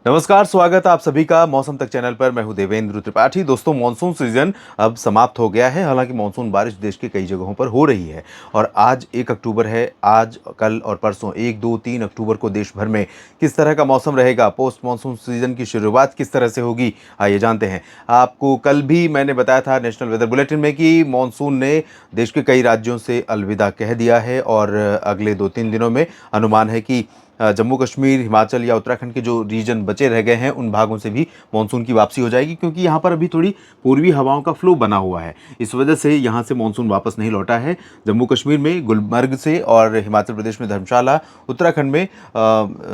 नमस्कार, स्वागत है आप सभी का मौसम तक चैनल पर। मैं हूं देवेंद्र त्रिपाठी। दोस्तों, मानसून सीजन अब समाप्त हो गया है। हालांकि मानसून बारिश देश के कई जगहों पर हो रही है और आज 1 अक्टूबर है। आज, कल और परसों 1, 2, 3 अक्टूबर को देश भर में किस तरह का मौसम रहेगा, पोस्ट मानसून सीजन की शुरुआत किस तरह से होगी, आइए जानते हैं। आपको कल भी मैंने बताया था नेशनल वेदर बुलेटिन में कि मानसून ने देश के कई राज्यों से अलविदा कह दिया है और अगले 2-3 दिनों में अनुमान है कि जम्मू कश्मीर, हिमाचल या उत्तराखंड के जो रीजन बचे रह गए हैं उन भागों से भी मानसून की वापसी हो जाएगी, क्योंकि यहाँ पर अभी थोड़ी पूर्वी हवाओं का फ्लो बना हुआ है। इस वजह से यहाँ से मानसून वापस नहीं लौटा है। जम्मू कश्मीर में गुलमर्ग से और हिमाचल प्रदेश में धर्मशाला, उत्तराखंड में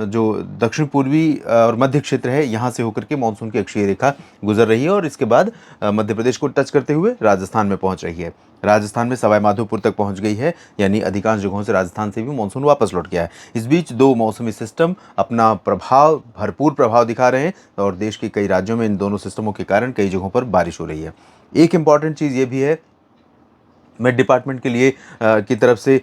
जो दक्षिण पूर्वी और मध्य क्षेत्र है यहाँ से होकर के मानसून की अक्षीय रेखा गुजर रही है और इसके बाद मध्य प्रदेश को टच करते हुए राजस्थान में पहुंच रही है। राजस्थान में सवाई माधोपुर तक पहुंच गई है, यानी अधिकांश जगहों से राजस्थान से भी मानसून वापस लौट गया है। इस बीच दो मौसमी सिस्टम अपना भरपूर प्रभाव दिखा रहे हैं और देश के कई राज्यों में इन दोनों सिस्टमों के कारण कई जगहों पर बारिश हो रही है। एक इंपॉर्टेंट चीज़ ये भी है, मेट डिपार्टमेंट के लिए की तरफ से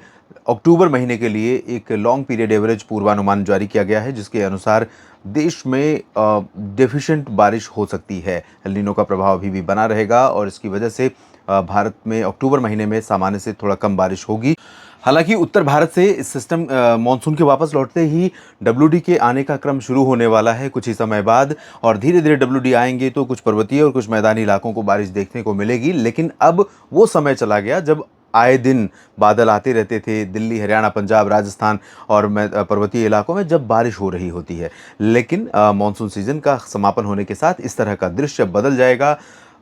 अक्टूबर महीने के लिए एक लॉन्ग पीरियड एवरेज पूर्वानुमान जारी किया गया है, जिसके अनुसार देश में डेफिशिएंट बारिश हो सकती है। एल नीनो का प्रभाव अभी भी बना रहेगा और इसकी वजह से भारत में अक्टूबर महीने में सामान्य से थोड़ा कम बारिश होगी। हालांकि उत्तर भारत से इस सिस्टम मानसून के वापस लौटते ही डब्ल्यूडी के आने का क्रम शुरू होने वाला है कुछ ही समय बाद, और धीरे धीरे डब्ल्यूडी आएंगे तो कुछ पर्वतीय और कुछ मैदानी इलाकों को बारिश देखने को मिलेगी। लेकिन अब वो समय चला गया जब आए दिन बादल आते रहते थे दिल्ली, हरियाणा, पंजाब, राजस्थान और पर्वतीय इलाकों में जब बारिश हो रही होती है। लेकिन मानसून सीजन का समापन होने के साथ इस तरह का दृश्य बदल जाएगा।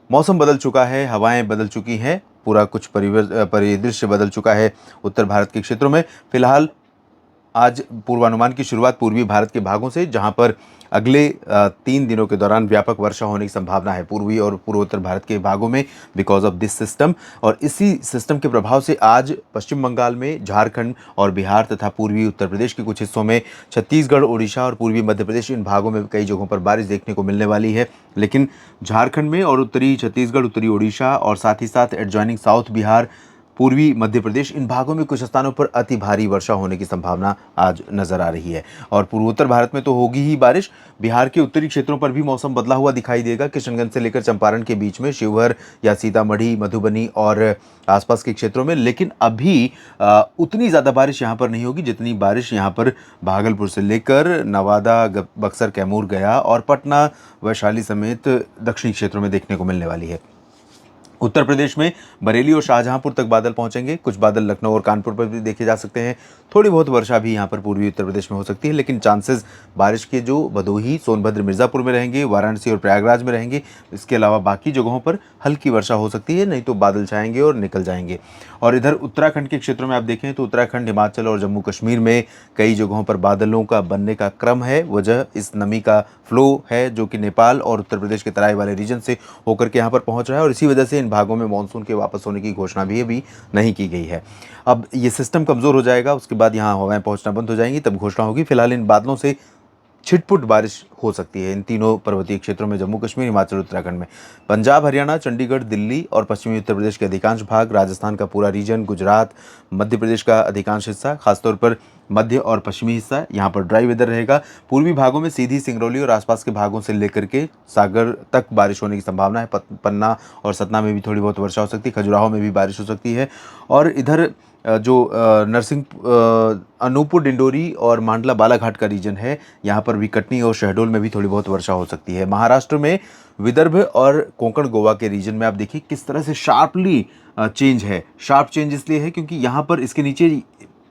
मौसम बदल चुका है, हवाएं बदल चुकी हैं, पूरा कुछ परिदृश्य बदल चुका है उत्तर भारत के क्षेत्रों में। फिलहाल आज पूर्वानुमान की शुरुआत पूर्वी भारत के भागों से, जहां पर अगले 3 दिनों के दौरान व्यापक वर्षा होने की संभावना है पूर्वी और पूर्वोत्तर भारत के भागों में, बिकॉज ऑफ दिस सिस्टम। और इसी सिस्टम के प्रभाव से आज पश्चिम बंगाल में, झारखंड और बिहार तथा पूर्वी उत्तर प्रदेश के कुछ हिस्सों में, छत्तीसगढ़, ओडिशा और पूर्वी मध्य प्रदेश, इन भागों में कई जगहों पर बारिश देखने को मिलने वाली है। लेकिन झारखंड में और उत्तरी छत्तीसगढ़, उत्तरी ओडिशा और साथ ही साथ एडजॉइनिंग साउथ बिहार, पूर्वी मध्य प्रदेश, इन भागों में कुछ स्थानों पर अति भारी वर्षा होने की संभावना आज नजर आ रही है। और पूर्वोत्तर भारत में तो होगी ही बारिश। बिहार के उत्तरी क्षेत्रों पर भी मौसम बदला हुआ दिखाई देगा। किशनगंज से लेकर चंपारण के बीच में, शिवहर या सीतामढ़ी, मधुबनी और आसपास के क्षेत्रों में। लेकिन अभी उतनी ज़्यादा बारिश यहाँ पर नहीं होगी जितनी बारिश यहाँ पर भागलपुर से लेकर नवादा, बक्सर, कैमूर, गया और पटना, वैशाली समेत दक्षिणी क्षेत्रों में देखने को मिलने वाली है। उत्तर प्रदेश में बरेली और शाहजहांपुर तक बादल पहुंचेंगे। कुछ बादल लखनऊ और कानपुर पर भी देखे जा सकते हैं। थोड़ी बहुत वर्षा भी यहां पर पूर्वी उत्तर प्रदेश में हो सकती है, लेकिन चांसेस बारिश के जो भदोही, सोनभद्र, मिर्ज़ापुर में रहेंगे, वाराणसी और प्रयागराज में रहेंगे। इसके अलावा बाकी जगहों पर हल्की वर्षा हो सकती है, नहीं तो बादल छाएंगे और निकल जाएंगे। और इधर उत्तराखंड के क्षेत्रों में आप देखें तो उत्तराखंड, हिमाचल और जम्मू कश्मीर में कई जगहों पर बादलों का बनने का क्रम है। वजह इस नमी का फ्लो है जो कि नेपाल और उत्तर प्रदेश के तराई वाले रीजन से होकर के यहाँ पर पहुँच रहा है और इसी वजह से इन भागों में मानसून के वापस होने की घोषणा भी अभी नहीं की गई है। अब ये सिस्टम कमज़ोर हो जाएगा, उसके बाद यहाँ हवाएं पहुँचना बंद हो जाएंगी, तब घोषणा होगी। फिलहाल इन बादलों से छिटपुट बारिश हो सकती है इन तीनों पर्वतीय क्षेत्रों में, जम्मू कश्मीर, हिमाचल, उत्तराखंड में। पंजाब, हरियाणा, चंडीगढ़, दिल्ली और पश्चिमी उत्तर प्रदेश के अधिकांश भाग, राजस्थान का पूरा रीजन, गुजरात, मध्य प्रदेश का अधिकांश हिस्सा, खासतौर पर मध्य और पश्चिमी हिस्सा, यहाँ पर ड्राई वेदर रहेगा। पूर्वी भागों में सीधी, सिंगरौली और आसपास के भागों से लेकर के सागर तक बारिश होने की संभावना है। पन्ना और सतना में भी थोड़ी बहुत वर्षा हो सकती है। खजुराहो में भी बारिश हो सकती है। और इधर जो अनूपपुर, डिंडोरी और मांडला, बालाघाट का रीजन है, यहाँ पर भी, कटनी और शहडोल में भी थोड़ी बहुत वर्षा हो सकती है। महाराष्ट्र में विदर्भ और कोंकण, गोवा के रीजन में आप देखिए किस तरह से शार्पली चेंज है। शार्प चेंज इसलिए है क्योंकि यहाँ पर इसके नीचे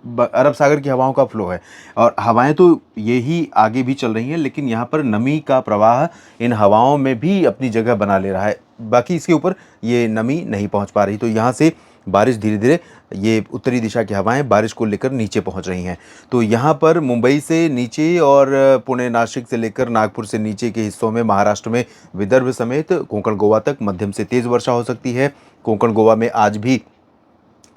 अरब सागर की हवाओं का फ्लो है और हवाएं तो ये ही आगे भी चल रही हैं, लेकिन यहाँ पर नमी का प्रवाह इन हवाओं में भी अपनी जगह बना ले रहा है। बाकी इसके ऊपर ये नमी नहीं पहुँच पा रही, तो यहाँ से बारिश धीरे धीरे, ये उत्तरी दिशा की हवाएं बारिश को लेकर नीचे पहुंच रही हैं। तो यहाँ पर मुंबई से नीचे और पुणे, नासिक से लेकर नागपुर से नीचे के हिस्सों में, महाराष्ट्र में विदर्भ समेत कोंकण, गोवा तक मध्यम से तेज़ वर्षा हो सकती है। कोंकण, गोवा में आज भी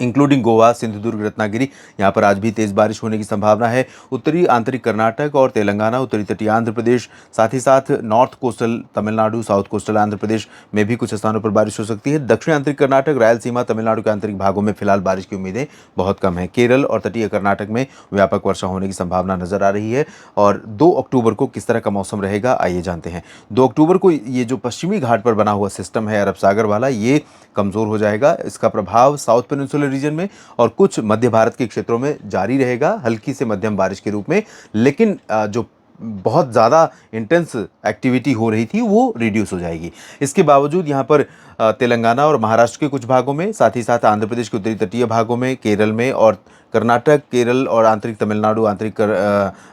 इंक्लूडिंग गोवा, सिंधुदुर्ग, रत्नागिरी, यहाँ पर आज भी तेज़ बारिश होने की संभावना है। उत्तरी आंतरिक कर्नाटक और तेलंगाना, उत्तरी तटीय आंध्र प्रदेश, साथ ही साथ north coastal Tamil Nadu, south coastal Andhra Pradesh में भी कुछ स्थानों पर बारिश हो सकती है। दक्षिण आंतरिक कर्नाटक, रायलसीमा, तमिलनाडु के आंतरिक भागों में फिलहाल बारिश की उम्मीदें बहुत कम है। केरल और तटीय कर्नाटक में व्यापक वर्षा होने की संभावना नजर आ रही है। और 2 अक्टूबर को किस तरह का मौसम रहेगा, आइए जानते हैं। 2 अक्टूबर को ये जो पश्चिमी घाट पर बना हुआ सिस्टम है अरब सागर वाला, ये कमज़ोर हो जाएगा। इसका प्रभाव साउथ पेनिनसुलर रीजन में और कुछ मध्य भारत के क्षेत्रों में जारी रहेगा, हल्की से मध्यम बारिश के रूप में। लेकिन जो बहुत ज़्यादा इंटेंस एक्टिविटी हो रही थी वो रिड्यूस हो जाएगी। इसके बावजूद यहाँ पर तेलंगाना और महाराष्ट्र के कुछ भागों में, साथ ही साथ आंध्र प्रदेश के उत्तरी तटीय भागों में, केरल में और कर्नाटक, केरल और आंतरिक तमिलनाडु, आंतरिक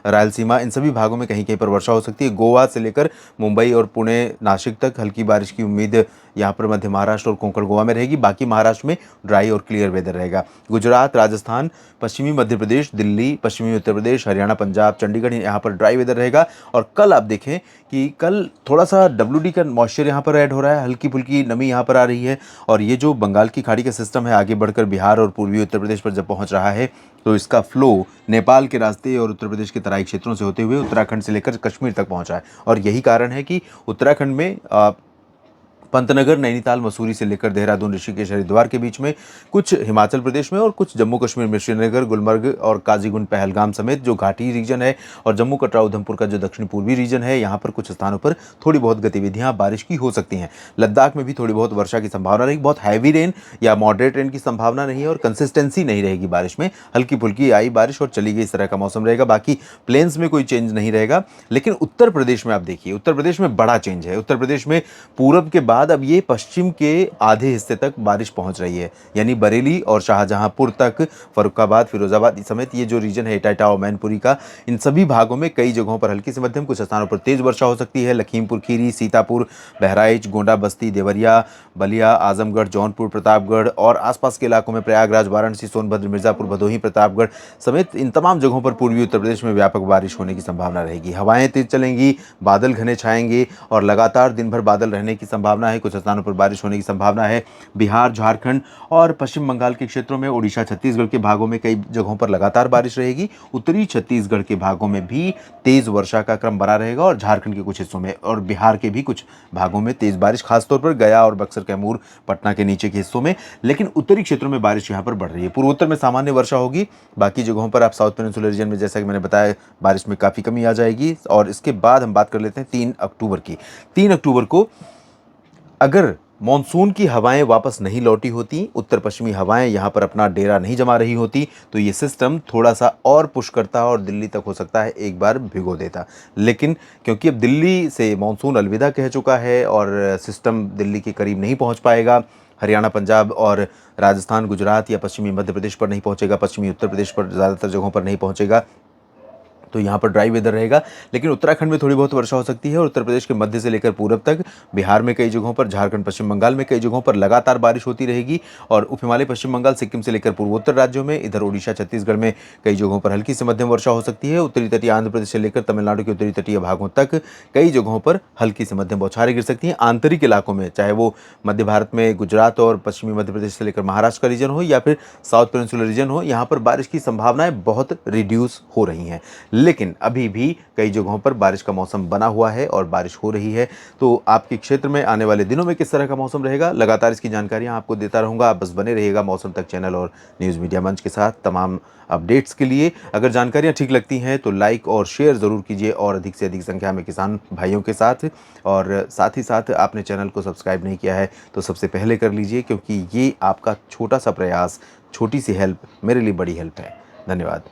रायलसीमा, इन सभी भागों में कहीं कहीं पर वर्षा हो सकती है। गोवा से लेकर मुंबई और पुणे, नासिक तक हल्की बारिश की उम्मीद यहाँ पर मध्य महाराष्ट्र और कोंकण गोवा में रहेगी। बाकी महाराष्ट्र में ड्राई और क्लियर वेदर रहेगा। गुजरात, राजस्थान, पश्चिमी मध्य प्रदेश, दिल्ली, पश्चिमी उत्तर प्रदेश, हरियाणा, पंजाब, चंडीगढ़, यहाँ पर ड्राई वेदर रहेगा। और कल आप देखें कि कल थोड़ा सा WD का मॉइस्चर यहाँ पर ऐड हो रहा है, हल्की फुल्की नमी यहाँ पर आ रही है। और ये जो बंगाल की खाड़ी का सिस्टम है आगे बढ़कर बिहार और पूर्वी उत्तर प्रदेश पर जब पहुँच रहा है तो इसका फ्लो नेपाल के रास्ते और उत्तर प्रदेश के तराई क्षेत्रों से होते हुए उत्तराखंड से लेकर कश्मीर तक पहुँचा है। और यही कारण है कि उत्तराखंड में पंतनगर, नैनीताल, मसूरी से लेकर देहरादून, ऋषिकेश, हरिद्वार के बीच में, कुछ हिमाचल प्रदेश में और कुछ जम्मू कश्मीर में श्रीनगर, गुलमर्ग और काजीगुंड, पहलगाम समेत जो घाटी रीजन है और जम्मू कटरा उधमपुर का जो दक्षिण पूर्वी रीजन है, यहाँ पर कुछ स्थानों पर थोड़ी बहुत गतिविधियाँ बारिश की हो सकती हैं। लद्दाख में भी थोड़ी बहुत वर्षा की संभावना रहेगी। बहुत हैवी रेन या मॉडरेट रेन की संभावना नहीं है और कंसिस्टेंसी नहीं रहेगी बारिश में, हल्की फुल्की आई बारिश और चली गई, इस तरह का मौसम रहेगा। बाकी प्लेन्स में कोई चेंज नहीं रहेगा। लेकिन उत्तर प्रदेश में आप देखिए, उत्तर प्रदेश में बड़ा चेंज है। उत्तर प्रदेश में पूरब के बाद अब ये पश्चिम के आधे हिस्से तक बारिश पहुंच रही है, यानी बरेली और शाहजहांपुर तक, फर्रुखाबाद, फिरोजाबाद समेत ये जो रीजन है इटाटा और मैनपुरी का, इन सभी भागों में कई जगहों पर हल्की से मध्यम, कुछ स्थानों पर तेज वर्षा हो सकती है। लखीमपुर खीरी, सीतापुर, बहराइच, गोंडा, बस्ती, देवरिया, बलिया, आजमगढ़, जौनपुर, प्रतापगढ़ और आसपास के इलाकों में प्रयागराज, वाराणसी, सोनभद्र, मिर्जापुर, भदोही, प्रतापगढ़ समेत इन तमाम जगहों पर पूर्वी उत्तर प्रदेश में व्यापक बारिश होने की संभावना रहेगी। हवाएं तेज चलेंगी, बादल घने छाएंगे और लगातार दिन भर बादल रहने की संभावना है। कुछ स्थानों पर बारिश होने की संभावना है। बिहार, झारखंड और पश्चिम बंगाल के क्षेत्रों में, ओडिशा, छत्तीसगढ़ के भागों में कई जगहों पर लगातार बारिश रहेगी। उत्तरी छत्तीसगढ़ के भागों में भी तेज वर्षा का क्रम बना रहेगा और झारखंड के कुछ हिस्सों में और बिहार के भी कुछ भागों में तेज बारिश, खासतौर पर गया और बक्सर, कैमूर, पटना के नीचे के हिस्सों में। लेकिन उत्तरी क्षेत्रों में बारिश यहाँ पर बढ़ रही है। पूर्वोत्तर में सामान्य वर्षा होगी। बाकी जगहों पर आप साउथ पेनिनसुलर रीजन में, जैसा कि मैंने बताया, बारिश में काफ़ी कमी आ जाएगी। और इसके बाद हम बात कर लेते हैं 3 अक्टूबर की। 3 अक्टूबर को अगर मॉनसून की हवाएं वापस नहीं लौटी होती, उत्तर पश्चिमी हवाएं यहाँ पर अपना डेरा नहीं जमा रही होती, तो ये सिस्टम थोड़ा सा और पुश करता और दिल्ली तक हो सकता है एक बार भिगो देता। लेकिन क्योंकि अब दिल्ली से मॉनसून अलविदा कह चुका है और सिस्टम दिल्ली के करीब नहीं पहुँच पाएगा, हरियाणा, पंजाब और राजस्थान, गुजरात या पश्चिमी मध्य प्रदेश पर नहीं पहुँचेगा, पश्चिमी उत्तर प्रदेश पर ज़्यादातर जगहों पर नहीं पहुँचेगा, तो यहाँ पर ड्राई वेदर रहेगा। लेकिन उत्तराखंड में थोड़ी बहुत वर्षा हो सकती है और उत्तर प्रदेश के मध्य से लेकर पूरब तक, बिहार में कई जगहों पर, झारखंड, पश्चिम बंगाल में कई जगहों पर लगातार बारिश होती रहेगी। और उप हिमालय, पश्चिम बंगाल, सिक्किम से लेकर पूर्वोत्तर राज्यों में, इधर ओडिशा, छत्तीसगढ़ में कई जगहों पर हल्की से मध्यम वर्षा हो सकती है। उत्तरी तटीय आंध्र प्रदेश से लेकर तमिलनाडु के उत्तरी तटीय भागों तक कई जगहों पर हल्की से मध्यम बौछारें गिर सकती हैं। आंतरिक इलाकों में, चाहे वो मध्य भारत में गुजरात और पश्चिमी मध्य प्रदेश से लेकर महाराष्ट्र का रीजन हो या फिर साउथ पेनिनसुलर रीजन हो, यहाँ पर बारिश की संभावनाएं बहुत रिड्यूस हो रही हैं। लेकिन अभी भी कई जगहों पर बारिश का मौसम बना हुआ है और बारिश हो रही है। तो आपके क्षेत्र में आने वाले दिनों में किस तरह का मौसम रहेगा, लगातार इसकी जानकारियां आपको देता रहूंगा। आप बस बने रहिएगा मौसम तक चैनल और न्यूज़ मीडिया मंच के साथ तमाम अपडेट्स के लिए। अगर जानकारियां ठीक लगती हैं तो लाइक और शेयर ज़रूर कीजिए और अधिक से अधिक संख्या में किसान भाइयों के साथ। और साथ ही साथ आपने चैनल को सब्सक्राइब नहीं किया है तो सबसे पहले कर लीजिए, क्योंकि ये आपका छोटा सा प्रयास, छोटी सी हेल्प मेरे लिए बड़ी हेल्प है। धन्यवाद।